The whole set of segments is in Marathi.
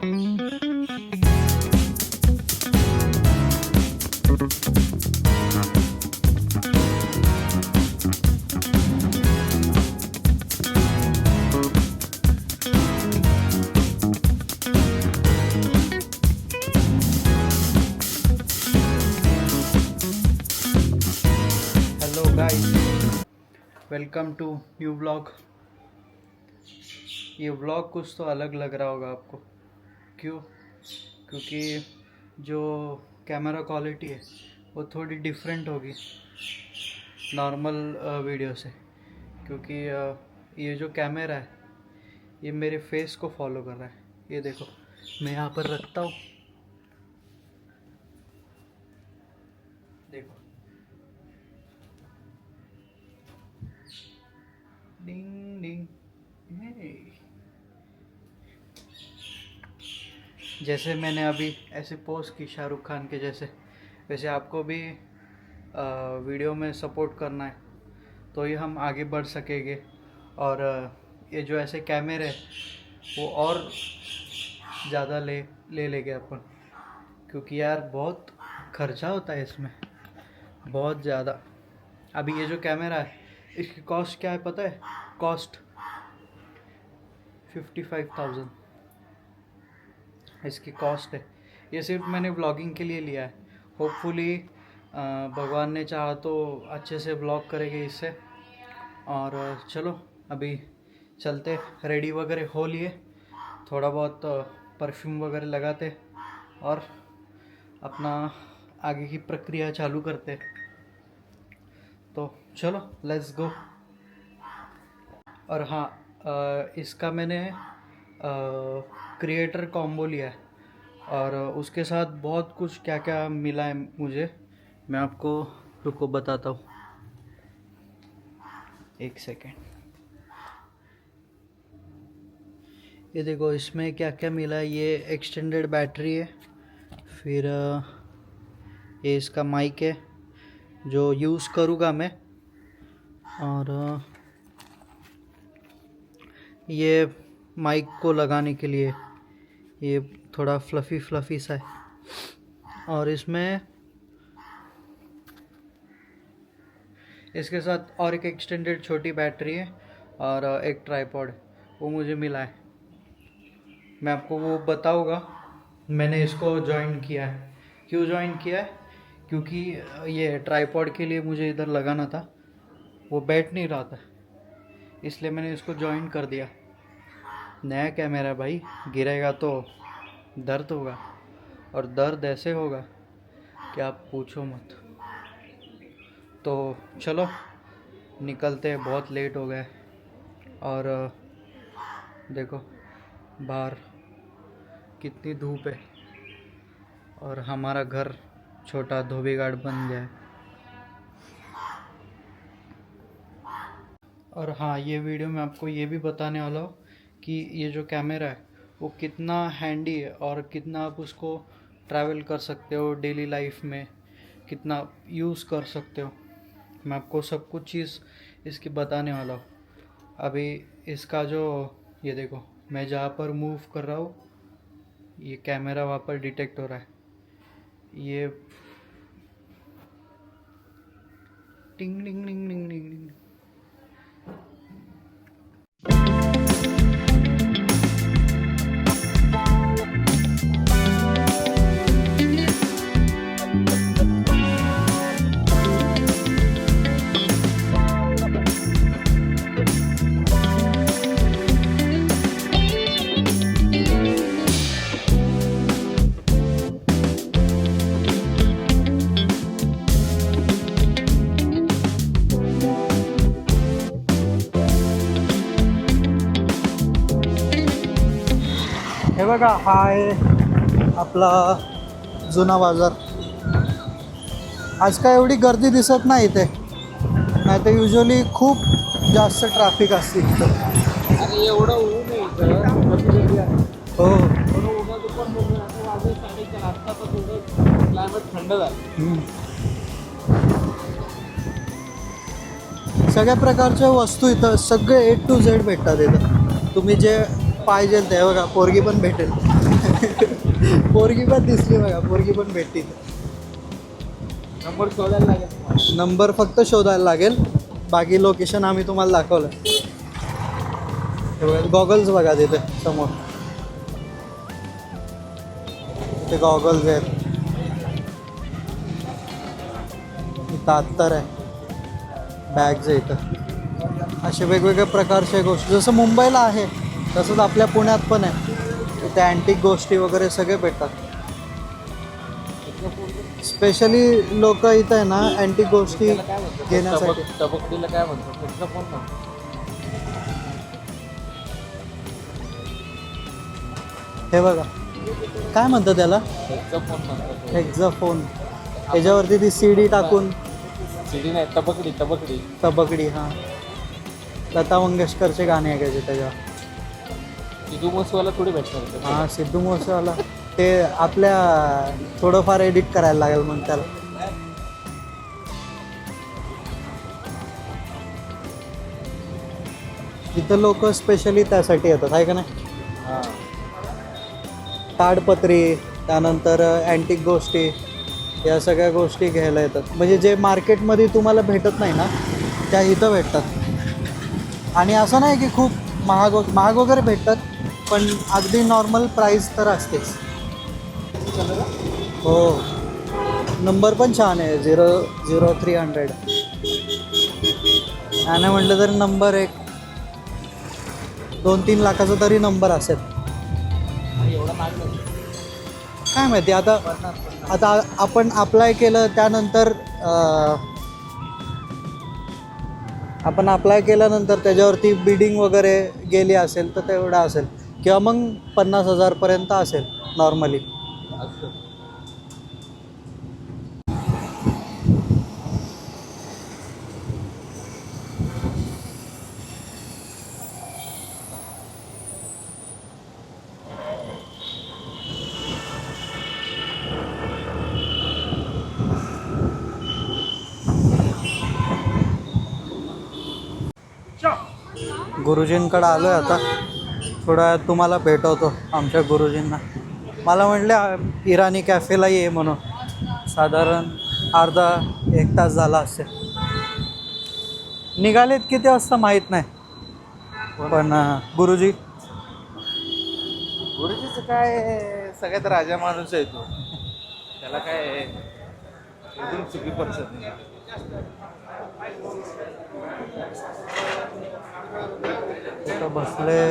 Guys, welcome to new vlog. ये व्लॉग कुछ तो अलग लग रहा होगा आपको। क्यों? क्योंकि जो कैमरा क्वालिटी है वो थोड़ी डिफरेंट होगी नॉर्मल वीडियो से। क्योंकि ये जो कैमरा है ये मेरे फेस को फॉलो कर रहा है। ये देखो, मैं यहाँ पर रखता हूँ, देखो, डिंग डिंग। जैसे मैंने अभी ऐसे पोज की शाहरुख खान के जैसे, वैसे आपको भी वीडियो में सपोर्ट करना है तो ही हम आगे बढ़ सकेंगे। और ये जो ऐसे कैमरे वो और ज़्यादा ले लेंगे अपन, क्योंकि यार बहुत खर्चा होता है इसमें, बहुत ज़्यादा। अभी ये जो कैमरा है इसकी कॉस्ट क्या है पता है? कॉस्ट 55,000 इसकी कॉस्ट है। ये सिर्फ मैंने व्लॉगिंग के लिए लिया है। होपफुली भगवान ने चाहा तो अच्छे से व्लॉग करेंगे इससे। और चलो अभी चलते, रेडी वगैरह हो लिए, थोड़ा बहुत परफ्यूम वगैरह लगाते और अपना आगे की प्रक्रिया चालू करते। तो चलो लेट्स गो। और हाँ, इसका मैंने क्रिएटर कॉम्बो लिया है और उसके साथ बहुत कुछ क्या क्या मिला है मुझे, मैं आपको रुको बताता हूँ, एक सेकेंड। ये देखो इसमें क्या क्या मिला है। ये एक्सटेंडेड बैटरी है, फिर ये इसका माइक है जो यूज़ करूँगा मैं, और ये माइक को लगाने के लिए ये थोड़ा फ्लफ़ी सा है। और इसमें इसके साथ और एक एक्सटेंडेड छोटी बैटरी है और एक ट्राइपॉड, वो मुझे मिला है। मैं आपको वो बताऊंगा। मैंने इसको ज्वाइन किया है। क्यों ज्वाइन किया है? क्योंकि ये ट्राइपॉड के लिए मुझे इधर लगाना था, वो बैठ नहीं रहा था, इसलिए मैंने इसको ज्वाइन कर दिया। नया कैमरा भाई, गिरेगा तो दर्द होगा, और दर्द ऐसे होगा कि आप पूछो मत। तो चलो निकलते हैं, बहुत लेट हो गए। और देखो बाहर कितनी धूप है और हमारा घर छोटा धोबी घाट बन गया है। और हाँ, ये वीडियो में आपको ये भी बताने वाला हूँ कि ये जो कैमरा है वो कितना हैंडी है और कितना आप उसको ट्रैवल कर सकते हो डेली लाइफ में, कितना यूज़ कर सकते हो। मैं आपको सब कुछ चीज़ इसकी बताने वाला हूँ। अभी इसका जो, ये देखो, मैं जहाँ पर मूव कर रहा हूँ ये कैमरा वहाँ पर डिटेक्ट हो रहा है। ये टिंग टिंग टिंग टिंग टिंग। हे बघा, हा आहे आपला जुना बाजार। आज काय एवढी गर्दी दिसत नाही इथे, नाही तर युजली खूप जास्त ट्रॅफिक असते इथं। आणि एवढं ऊन आहे इथं, कधी आहे हो, थोडं उन्हाचं पण बघून आता वाजले 4:30, आत्ता पण थोडं क्लायमेट थंड झालं। सगळ्या प्रकारच्या वस्तू इथं सगळे A to Z भेटतात इथं। तुम्ही जे पाहिजे ते बघा, पोरगी पण भेटेल। पोरगी पण दिसली बघा, पोरगी पण भेटली. नंबर शोधायला लागेल. नंबर फक्त शोधायला लागेल, बाकी लोकेशन आम्ही तुम्हाला दाखवलं. गॉगल्स बघा तिथे समोर, तिथे गॉगल्स आहेत, इथं अत्तर आहे, बॅग्स आहे इथं. असे वेगवेगळ्या प्रकारच्या गोष्टी जसं मुंबईला आहे तसंच आपल्या पुण्यात पण आहे. इथे अँटिक गोष्टी वगैरे सगळे भेटतात. स्पेशली लोक इथं आहे ना अँटिक गोष्टी घेण्यासाठी. टबकडीला काय म्हणतो? त्याचा फोन म्हणतो. हे बघा काय म्हणतात त्याला, त्याचा फोन म्हणतो. हेक्झाफोन. त्याच्यावरती ती सीडी टाकून. सीडी नाही, तबकडी. तबकडी. हां, लता मंगेशकरचे गाणे ऐकायचे त्याच्यावर. सिद्धू मूसेवाला थोडी भेटणार. हां, सिद्धू मूसेवाला. ते आपल्या थोडंफार एडिट करायला लागेल मग त्याला. इथं लोक स्पेशली त्यासाठी येतात आहे का नाही. हां, ताडपत्री, त्यानंतर अँटिक गोष्टी, या सगळ्या गोष्टी घ्यायला येतात. म्हणजे जे मार्केटमध्ये तुम्हाला भेटत नाही ना त्या इथं भेटतात. आणि असं नाही की खूप महाग वगैरे भेटतात, पण अगदी नॉर्मल प्राईस तर असतेच. हो, नंबर पण छान आहे, 00300. आणि म्हटलं तरी नंबर एक 2-3 लाखाचा तरी नंबर असेल. एवढा महाग नाही. काय माहिती आता आपण अप्लाय केलं त्यानंतर आपण अप्लाय केल्यानंतर त्याच्यावरती बिडिंग वगैरे गेली असेल तर तेवढा असेल, किंवा मग 50,000पर्यंत असेल नॉर्मली. असं गुरुजींकडे आलो आहे आता. थोड्या वेळात तुम्हाला भेटवतो आमच्या गुरुजींना. मला म्हटले इराणी कॅफेला ये म्हणून. साधारण अर्धा 1 तास झाला असेल. निघालेत किती वाजता माहीत नाही, पण गुरुजीचं काय सगळ्यात राजा माणूस आहे तो. त्याला काय एकदम चुकी पडत नाही. इथं बसले.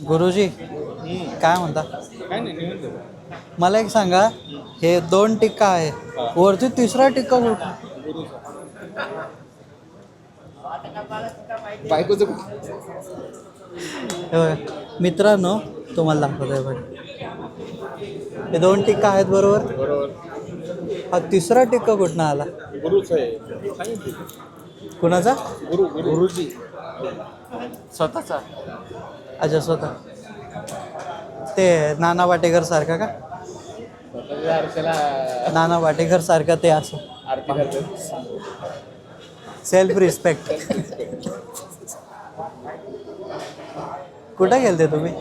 गुरुजी काय म्हणता? काय नाही, निघून जाऊ. मला एक सांगा, हे 2 टिक्का आहे, वरती 3रा टिक्का कुठं? बायकोचं हे बघा मित्रांनो, तुम्हाला दाखवतोय बघा, हे 2 टिक्का आहेत बरोबर. हा 3रा टिक्का कुठनं आला? गुरुच आहे. कुणाचा? गुरुजी स्वतःचा. अच्छा, स्वतः. ते नाना पाटेकर सारखा का? स्वतःच्या आरशाला नाना पाटेकर सारखा ते असं आरती करतात. Self respect. कुठं गेलते तुम्ही?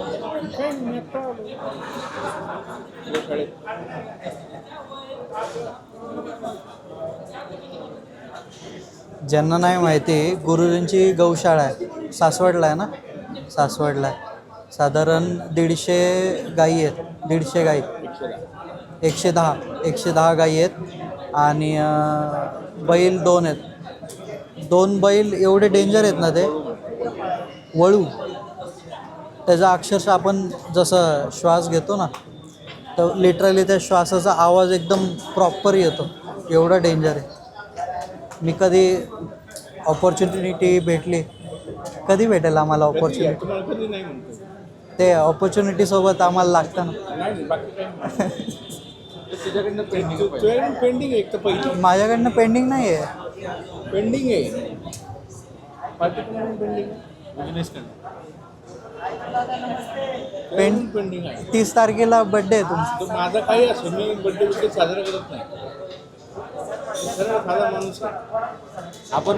ज्यांना नाही माहिती, गुरुजींची गौशाळा आहे, सासवडला आहे ना. सासवडला आहे. साधारण 150 गायी आहेत. 150 गायी, 110 गायी आहेत. आणि बैल 2 आहेत. 2 बैल एवढे डेंजर आहेत ना ते, वळू. त्याचा अक्षरशः आपण जसं श्वास घेतो ना, तर लिटरली त्या श्वासाचा आवाज एकदम प्रॉपर येतो, एवढा डेंजर आहे. मी कधी ऑपॉर्च्युनिटी भेटली, कधी भेटेल आम्हाला ऑपॉर्च्युनिटी? ते ऑपॉर्च्युनिटीसोबत आम्हाला लागतं ना. पेंडिंग आहे. एक तर पहिली माझ्याकडनं पेंडिंग नाही आहे. पेंडिंग आहे. पेंडिंग आहे. 30 तारखेला बड्डे आहे तुमचा. तो माझा काही असो, मी बड्डे साजरा करत नाही. खरं साधा माणूस आहे. आपण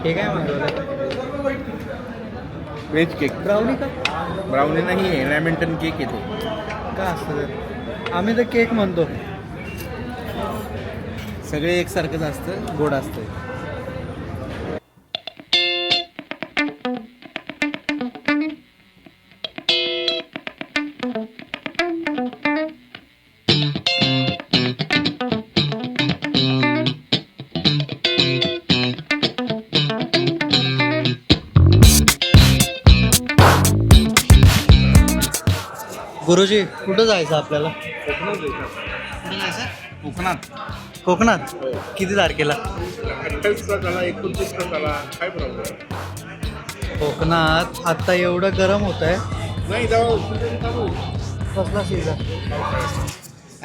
हे काय मागवलं? Veg cake. ब्राउनी का? ब्राउनी नाही आहे, लॅमिंटन केक येतो. का असतं तर? आम्ही तर केक म्हणतो. सगळे एकसारखंच असतं, गोड असतं. गुरुजी कुठं जायचं आपल्याला? कोकणात. कोकणात किती तारखेला? 28 तारखेला, 29 तारखेला, काय प्रॉब्लेम? कोकणात आता एवढं गरम होत आहे. नाही जाऊ. कसला सीझन?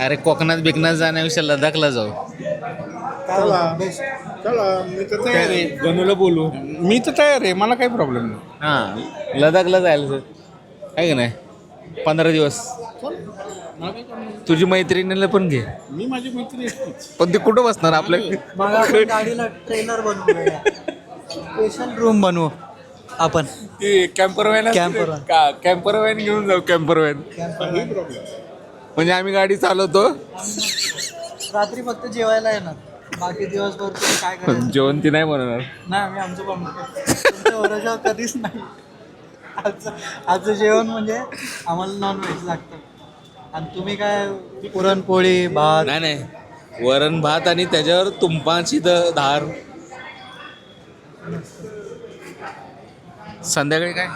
अरे कोकणात बिकनात जाण्यापेक्षा लडाखला जाऊ. चला मी तर तयार आहे. गणूला बोलू. मी तर तयार आहे, मला काही प्रॉब्लेम नाही. हां लडाखला जायला सर आहे का नाही 15 दिवस. तुझी मैत्रिणीला पण घे. मी माझी मैत्री असतेच. पण ते कुठं बसणार आपल्या? मग आपण गाडीला ट्रेलर बनवू, स्पेशल रूम बनवू आपण. ते कॅम्पर व्हॅन Camper van. का कॅम्पर व्हॅन घेऊन जाऊ. कॅम्पर व्हॅन म्हणजे आम्ही गाडी चालवतो. रात्री फक्त जेवायला येणार, बाकी दिवसभर तुम्ही काय करायचं? जेवण ती नाही बनवणार. नाही आम्ही आमचं बनवतो. ओरजाव कधीच नाही. आजचं जेवण म्हणजे आम्हाला नॉनव्हेज लागतं. आणि तुम्ही काय पुरणपोळी भात? नाही नाही वरण भात आणि त्याच्यावर तुंपाची धार. संध्याकाळी काय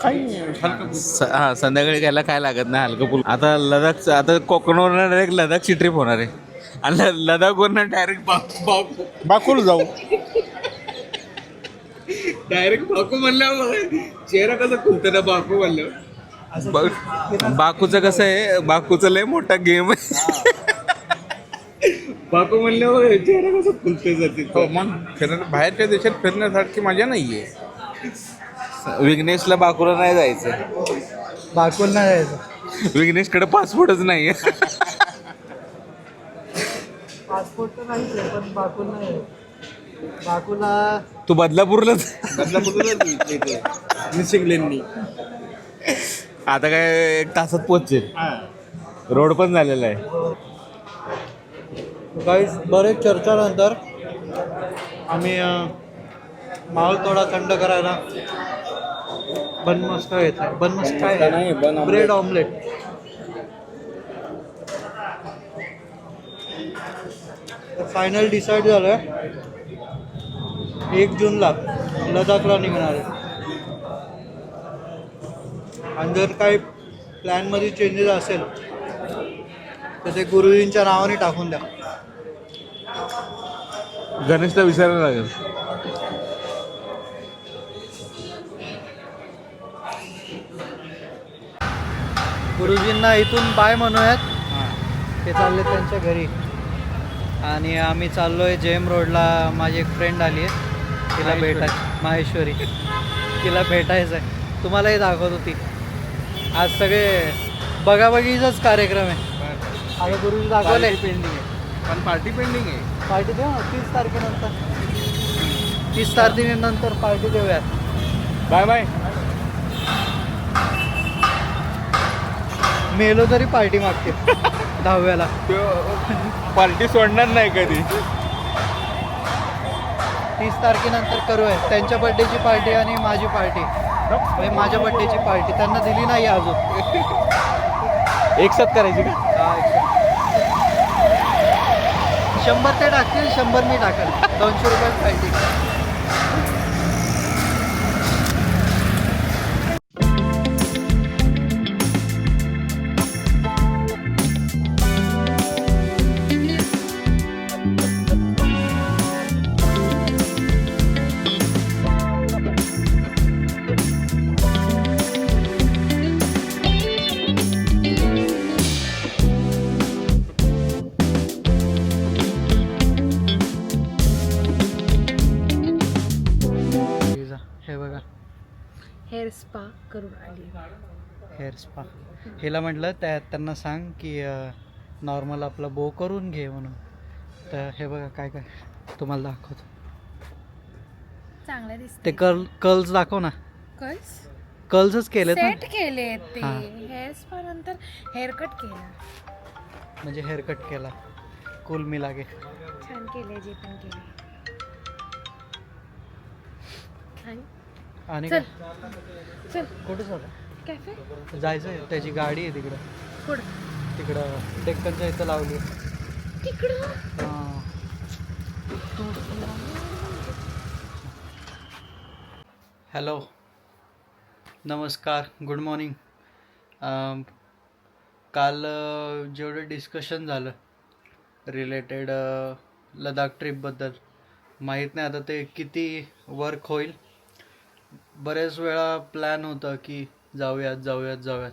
काही हलकं हा संध्याकाळी घ्यायला काय लागत नाही हलकं फुल. आता लडाख, आता कोकणावरनं डायरेक्ट लडाखची ट्रिप होणार आहे. आणि लडाखवरनं डायरेक्ट बाकूला जाऊ. डायरेक्ट बाकू म्हणल्यावर चेहरा कसा खुलतो ना बाकू म्हणल्यावर. बाकूचं कसं आहे, बाकूचं लय मोठा गेम आहे. बाकू म्हणल्यावर चेहरा कसा खुलते जाते. हो मग बाहेरच्या देशात फिरण्यासारखी मजा नाहीये. विघ्नेशला बाकूला नाही जायचं. बाकूल नाही जायचं. विघ्नेशकडे पासपोर्टच नाही. पासपोर्ट तर नाहीच आहे, पण बाकूल नाही. बाकूला तू बदलापूरलाच. मिसिंग लेननी. आता काय 1 तासात पोहोचेल. रोड पण झालेला आहे. काही बरेच चर्चानंतर आम्ही माहोल थोडा थंड करायला बनमस्का येत आहे. बनमस्का नाही, bun omelette. Bread omelette. Final decide झालं आहे 1 जूनला लडाखला निघणार आहे. आणि जर काही प्लॅनमध्ये चेंजेस असेल तर ते गुरुजींच्या नावाने टाकून द्या. गणेशला विचारायला लागेल. गुरुजींना इथून बाय म्हणूयात. ते चालले त्यांच्या घरी आणि आम्ही चाललोय जेम रोडला. माझी एक फ्रेंड आली आहे, तिला भेटायचं. माहेश्वरी. तिला भेटायचं आहे. तुम्हालाही दाखवत होती. आज सगळे बघाबघीचाच कार्यक्रम आहे. आता गुरुजी दाखवले. पेंडिंग आहे, पण पार्टी पेंडिंग आहे. पार्टी देऊ ना 30 तारखेनंतर. 30 तारखेनंतर पार्टी देऊयात. Bye bye. मेलो तरी पार्टी मागते 10व्याला. पार्टी सोडणार नाही कधी. 30 तारखेनंतर करूया. त्यांच्या बड्डेची पार्टी आणि माझी पार्टी, म्हणजे माझ्या बड्डेची पार्टी त्यांना दिली नाही अजून. एक साथ करायची का? 100 ते टाकतील, 100 मी टाकेल. 200 रुपयात पार्टी. हे बघा हेअर स्पा करून आली. Hair spa. हिला म्हटलं त्यांना सांग की नॉर्मल आपला बो करून घे म्हणून. तर हे बघा काय काय तुम्हाला दाखवतो. चांगलं दिसत ते कर्ल्स दाखव ना. कर्ल्स कर्ल्सच केलेत ना. सेट केले ते हा. हेअर स्पा नंतर हेअर कट केला. म्हणजे हेअरकट केला. कुल मिला के. छान केले जे पण केले. आणि आणि चल काय? चल कुठे चालू? कॅफे जायचंय. त्याची गाडी आहे तिकडं. पुढं तिकडं डेक्कनच्या इथं लावली. तिकडं हां. हॅलो, नमस्कार, गुड मॉर्निंग. काल जेवढं डिस्कशन झालं रिलेटेड लडाख ट्रिपबद्दल, माहीत नाही आता ते किती वर्क होईल. बरेच वेळा प्लॅन होतं की जाऊयात,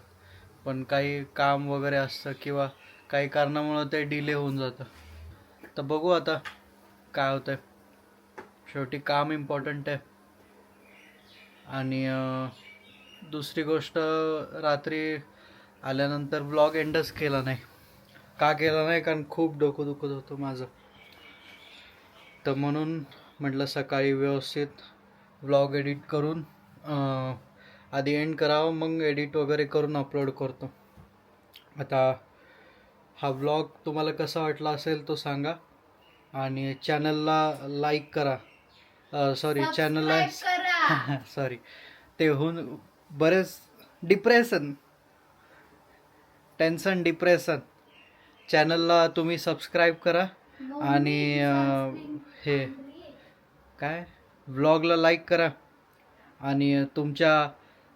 पण काही काम वगैरे असतं किंवा काही कारणामुळं ते डिले होऊन जातं. तर बघू आता काय होतं. शेवटी काम इम्पॉर्टंट आहे. आणि दुसरी गोष्ट, रात्री आल्यानंतर व्लॉग एंडच केला नाही. का केला नाही? कारण खूप डोकं दुखत होतं माझं. तर म्हणून म्हटलं सकाळी व्यवस्थित व्लॉग एडिट करून आधी एंड करावं, मग एडिट वगैरे करून अपलोड करतो. आता हा व्लॉग तुम्हाला कसा वाटला असेल तो सांगा. आणि चॅनलला लाईक करा. सॉरी, चॅनलला सॉरी, ते होऊन बरेच डिप्रेशन. चॅनलला तुम्ही सबस्क्राईब करा आणि हे काय, व्लॉगला लाईक करा आणि तुमच्या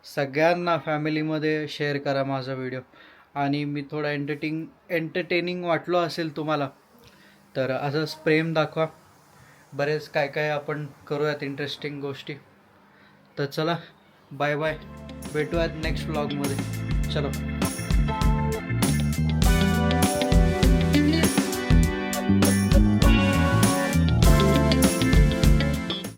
सगळ्यांना फॅमिलीमध्ये शेअर करा माझा व्हिडिओ. आणि मी थोडा एंटरटेनिंग वाटलो असेल तुम्हाला तर असंच प्रेम दाखवा. बरेच काय आपण करूयात इंटरेस्टिंग गोष्टी. तर चला, बाय बाय, भेटूयात नेक्स्ट व्लॉगमध्ये. चलो.